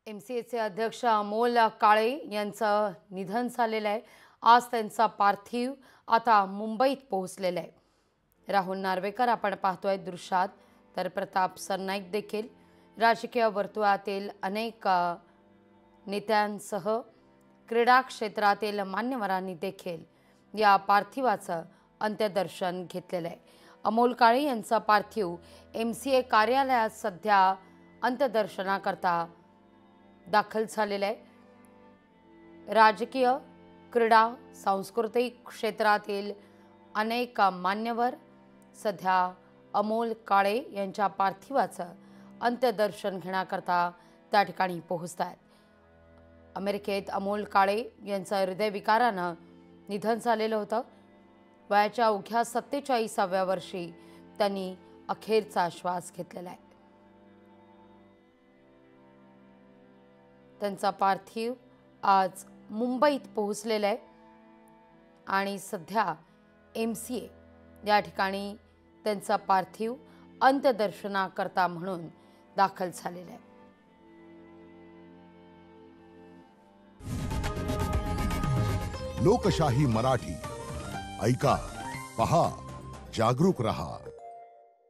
MCAचे अध्यक्ष अमोल काळे यांचं निधन झालेलं आहे। आज त्यांचा पार्थिव आता मुंबईत पोहोचलेला आहे। राहुल नार्वेकर आपण पाहतोय दृश्यात, तर प्रताप सरनाईक देखील राजकीय वर्तुळातील अनेक नेत्यांसह क्रीडा क्षेत्रातील मान्यवरांनी देखील या पार्थिवाचं अंत्यदर्शन घेतलेलं आहे। अमोल काळे यांचा पार्थिव MCA कार्यालयात सध्या अंत्यदर्शनाकरता दाखल झालेला आहे। राजकीय, क्रीडा, सांस्कृतिक क्षेत्रातील अनेक मान्यवर सध्या अमोल काळे यांच्या पार्थिवाचं अंत्यदर्शन घेण्याकरता त्या ठिकाणी पोहोचतात। अमेरिकेत अमोल काळे यांचं हृदयविकारानं निधन झालेलं होतं। वयाच्या अवघ्या 47व्या वर्षी त्यांनी अखेरचा श्वास घेतलेला आहे। त्यांचा पार्थिव आज मुंबईत पोहोचलेला आहे आणि सध्या MCA या ठिकाणी त्यांचा पार्थिव अंत्यदर्शनाकरता म्हणून दाखल झालेला आहे। लोकशाही मराठी ऐका, पहा, जागरूक रहा।